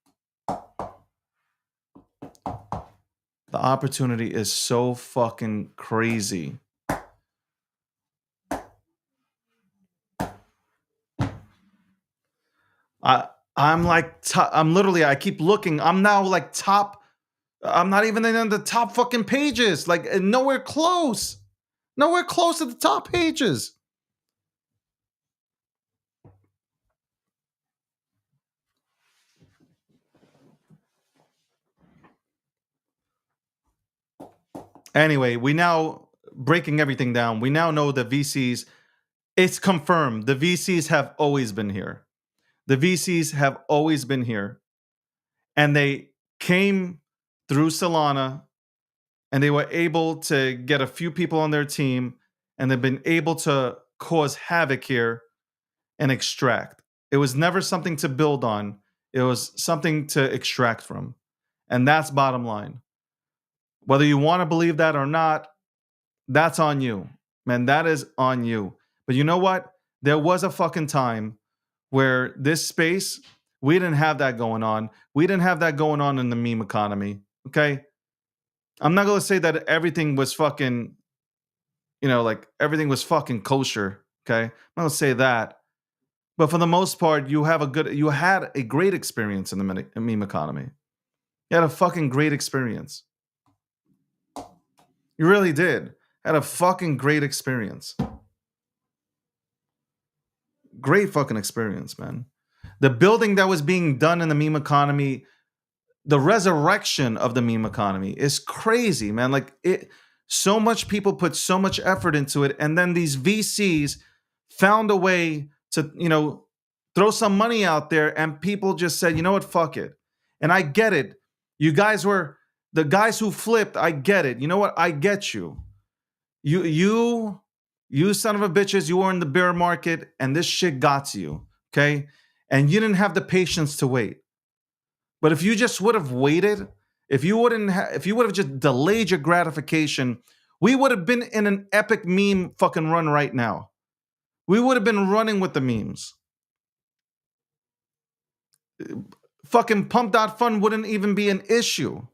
The opportunity is so fucking crazy. I'm literally, I keep looking. I'm now like top. I'm not even in the top fucking pages. Like nowhere close. Nowhere close to the top pages. Anyway, we now, breaking everything down, we now know the VCs, it's confirmed. The VCs have always been here. The VCs have always been here. And they came through Solana and they were able to get a few people on their team and they've been able to cause havoc here and extract. It was never something to build on. It was something to extract from. And that's bottom line. Whether you want to believe that or not, that's on you. Man, that is on you. But you know what? There was a fucking time where this space, we didn't have that going on. We didn't have that going on in the meme economy. Okay? I'm not going to say that everything was fucking, like everything was fucking kosher. Okay? I'm not going to say that. But for the most part, you had a great experience in the meme economy. You had a fucking great experience. You really did. Had a fucking great experience. Great fucking experience, man. The building that was being done in the meme economy, the resurrection of the meme economy is crazy, man. Like so much people put so much effort into it. And then these VCs found a way to, throw some money out there and people just said, you know what, fuck it. And I get it. You guys were the guys who flipped. I get it. You know what? I get you. You son of a bitches, you were in the bear market and this shit got to you, okay? And you didn't have the patience to wait. But if you just would have waited, if you would have just delayed your gratification, we would have been in an epic meme fucking run right now. We would have been running with the memes. Fucking pump.fun wouldn't even be an issue.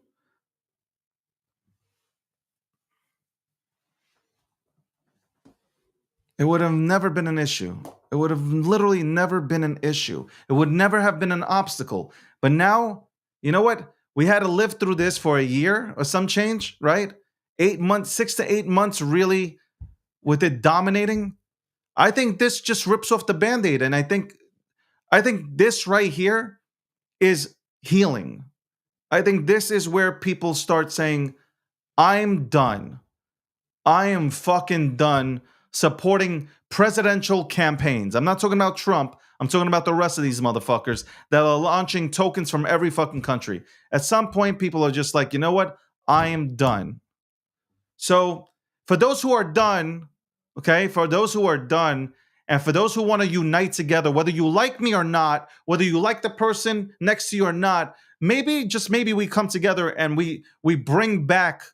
It would have never been an issue. It would have literally never been an issue. It would never have been an obstacle. But now, you know what? We had to live through this for a year or some change, right? 8 months, 6 to 8 months really with it dominating. I think this just rips off the Band-Aid. And I think this right here is healing. I think this is where people start saying, I'm done. I am fucking done supporting presidential campaigns. I'm not talking about Trump. I'm talking about the rest of these motherfuckers that are launching tokens from every fucking country. At some point, people are just like, you know what? I am done. So for those who are done, okay, for those who are done, and for those who want to unite together, whether you like me or not, whether you like the person next to you or not, maybe, just maybe we come together and we bring back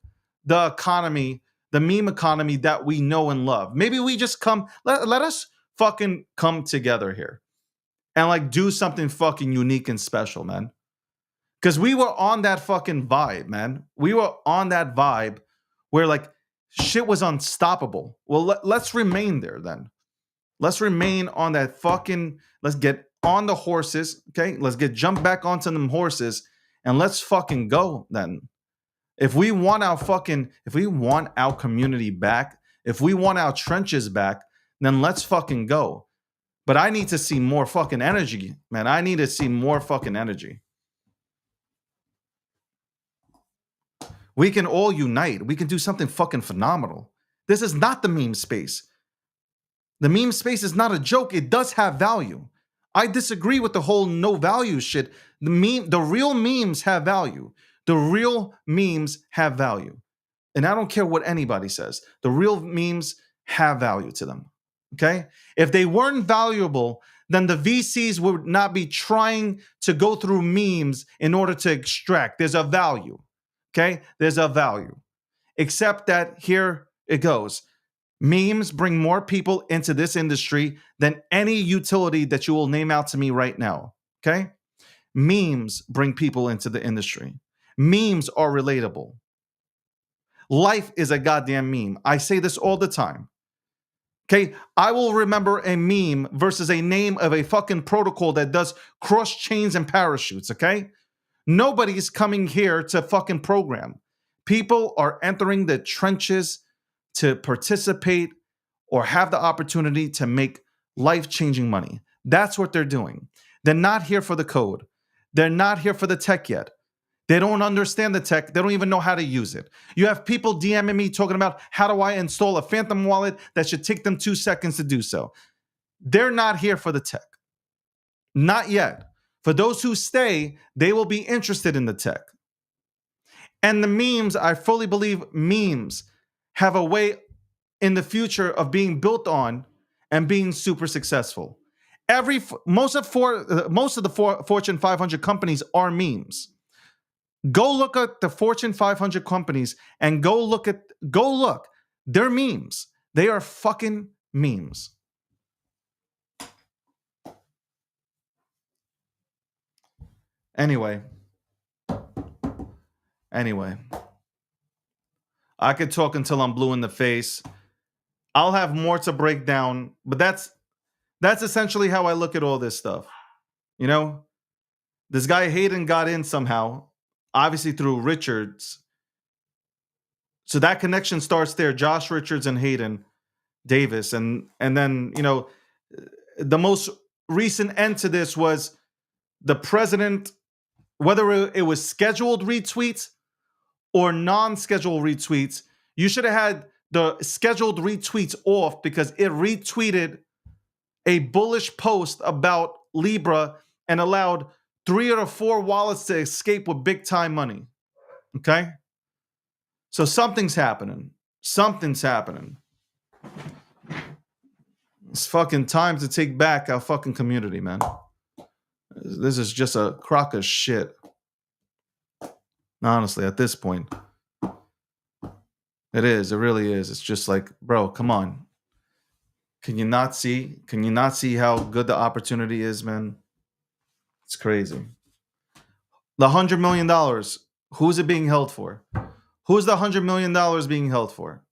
the economy, the meme economy that we know and love. Maybe we just let us fucking come together here and like do something fucking unique and special, man. Because we were on that fucking vibe, man. We were on that vibe where like shit was unstoppable. Well, let's remain there then. Let's remain on that fucking, let's get on the horses, okay? Let's jump back onto them horses and let's fucking go then. If we want our community back, if we want our trenches back, then let's fucking go. But I need to see more fucking energy, man. I need to see more fucking energy. We can all unite. We can do something fucking phenomenal. This is not the meme space. The meme space is not a joke. It does have value. I disagree with the whole no value shit. The real memes have value. The real memes have value. And I don't care what anybody says. The real memes have value to them. Okay? If they weren't valuable, then the VCs would not be trying to go through memes in order to extract. There's a value. Okay? There's a value. Except that here it goes. Memes bring more people into this industry than any utility that you will name out to me right now. Okay? Memes bring people into the industry. Memes are relatable. Life is a goddamn meme. I say this all the time. Okay? I will remember a meme versus a name of a fucking protocol that does cross chains and parachutes. Okay? Nobody's coming here to fucking program. People are entering the trenches to participate or have the opportunity to make life-changing money. That's what they're doing. They're not here for the code. They're not here for the tech yet. They don't understand the tech. They don't even know how to use it. You have people DMing me talking about how do I install a Phantom wallet that should take them 2 seconds to do so. They're not here for the tech. Not yet. For those who stay, they will be interested in the tech. And the memes, I fully believe memes have a way in the future of being built on and being super successful. Most of the Fortune 500 companies are memes. Go look at the Fortune 500 companies and go look. They're memes. They are fucking memes. Anyway. I could talk until I'm blue in the face. I'll have more to break down, but that's essentially how I look at all this stuff. You know, this guy Hayden got in somehow, obviously through Richards. So that connection starts there, Josh Richards and Hayden Davis. And then, you know, the most recent end to this was the president, whether it was scheduled retweets or non-scheduled retweets, you should have had the scheduled retweets off because it retweeted a bullish post about Libra and allowed 3 or 4 wallets to escape with big time money. Okay? So something's happening. It's fucking time to take back our fucking community, man. This is just a crock of shit. Honestly, at this point. It is. It really is. It's just like, bro, come on. Can you not see? Can you not see how good the opportunity is, man? It's crazy. The $100 million. Who's it being held for? Who's the $100 million being held for?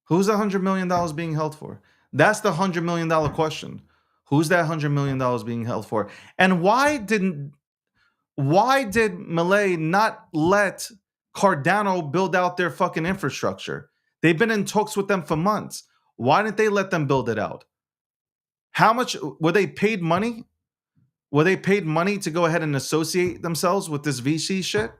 Who's the $100 million being held for? That's the $100 million question. Who's that $100 million being held for? And why did Malay not let Cardano build out their fucking infrastructure? They've been in talks with them for months. Why didn't they let them build it out? How much were they paid money? Were they paid money to go ahead and associate themselves with this VC shit?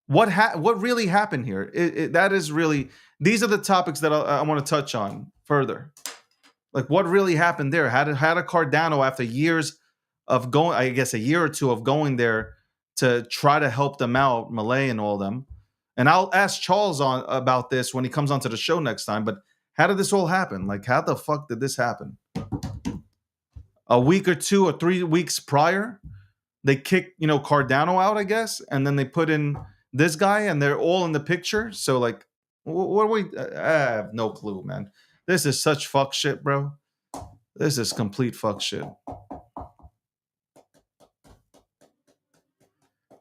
What really happened here? That is really, these are the topics that I want to touch on further. Like what really happened there? How did Cardano, after years of going, I guess a year or two of going there to try to help them out, Malay and all them. And I'll ask Charles about this when he comes onto the show next time. But how did this all happen? Like, how the fuck did this happen? A week or 2 or 3 weeks prior, they kicked, Cardano out, I guess. And then they put in this guy and they're all in the picture. So like, what are we? I have no clue, man. This is such fuck shit, bro. This is complete fuck shit.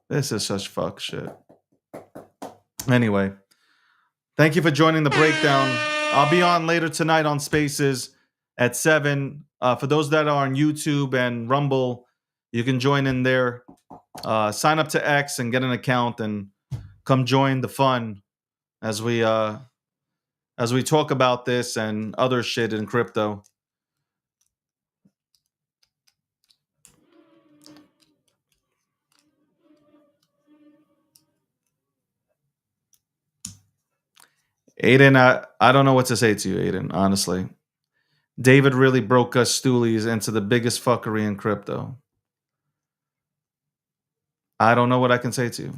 This is such fuck shit. Anyway, thank you for joining the breakdown. I'll be on later tonight on Spaces. at 7. For those that are on YouTube and Rumble, you can join in there. Sign up to X and get an account and come join the fun as we talk about this and other shit in crypto. Aiden, I don't know what to say to you, Aiden, honestly. David really broke us stoolies into the biggest fuckery in crypto. I don't know what I can say to you.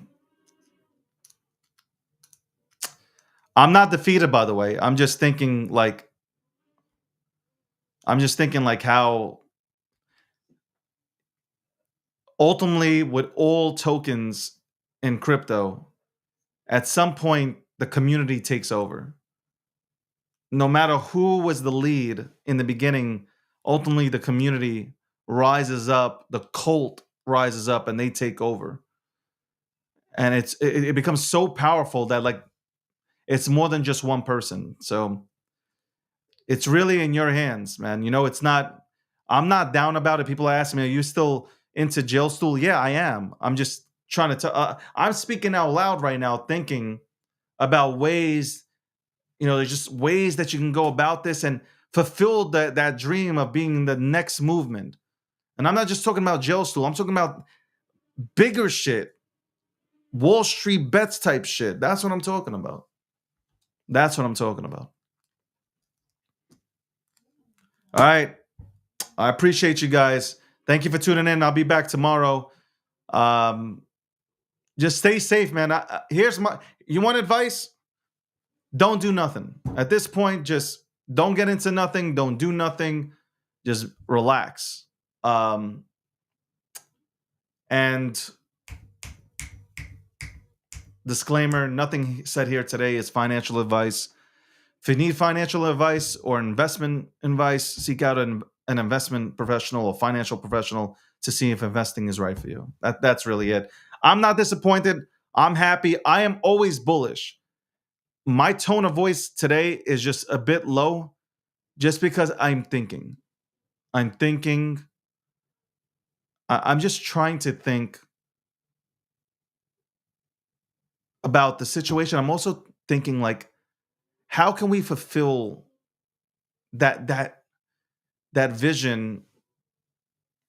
I'm not defeated, by the way. I'm just thinking like how ultimately with all tokens in crypto, at some point the community takes over. No matter who was the lead in the beginning, ultimately the community rises up, the cult rises up, and they take over. And it becomes so powerful that like it's more than just one person. So it's really in your hands, man. You know, it's not. I'm not down about it. People ask me, "Are you still into jail stool?" Yeah, I am. I'm just trying to. I'm speaking out loud right now, thinking about ways. You know, there's just ways that you can go about this and fulfill that dream of being the next movement. And I'm not just talking about jail stool. I'm talking about bigger shit, Wall Street bets type shit. That's what I'm talking about. That's what I'm talking about. All right. I appreciate you guys. Thank you for tuning in. I'll be back tomorrow. Just stay safe, man. You want advice? Don't do nothing. At this point, just don't get into nothing. Don't do nothing. Just relax. And disclaimer, nothing said here today is financial advice. If you need financial advice or investment advice, seek out an investment professional or financial professional to see if investing is right for you. That's really it. I'm not disappointed. I'm happy. I am always bullish. My tone of voice today is just a bit low just because I'm thinking. I'm just trying to think about the situation. I'm also thinking like, how can we fulfill that vision,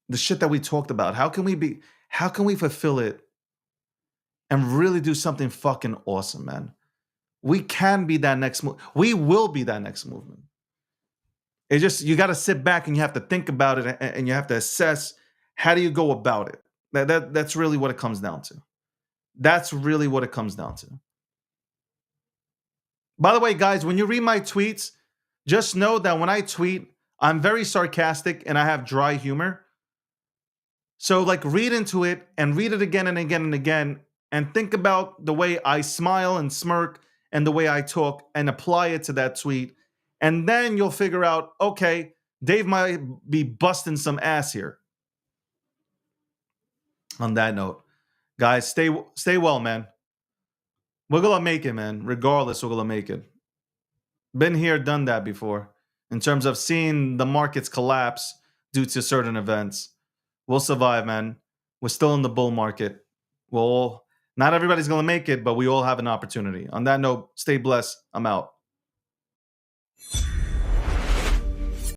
the shit that we talked about? How can we fulfill it and really do something fucking awesome, man? We can be that next we will be that next movement. It's just you got to sit back and you have to think about it and you have to assess how do you go about it. That's really what it comes down to. That's really what it comes down to. By the way, guys, when you read my tweets, just know that when I tweet, I'm very sarcastic and I have dry humor. So like read into it and read it again and again and again and think about the way I smile and smirk and the way I talk and apply it to that tweet. And then you'll figure out, okay, Dave might be busting some ass here. On that note, guys, stay well, man. We're going to make it, man. Regardless, we're going to make it. Been here, done that before. In terms of seeing the markets collapse due to certain events. We'll survive, man. We're still in the bull market. Not everybody's going to make it, but we all have an opportunity. On that note, stay blessed. I'm out.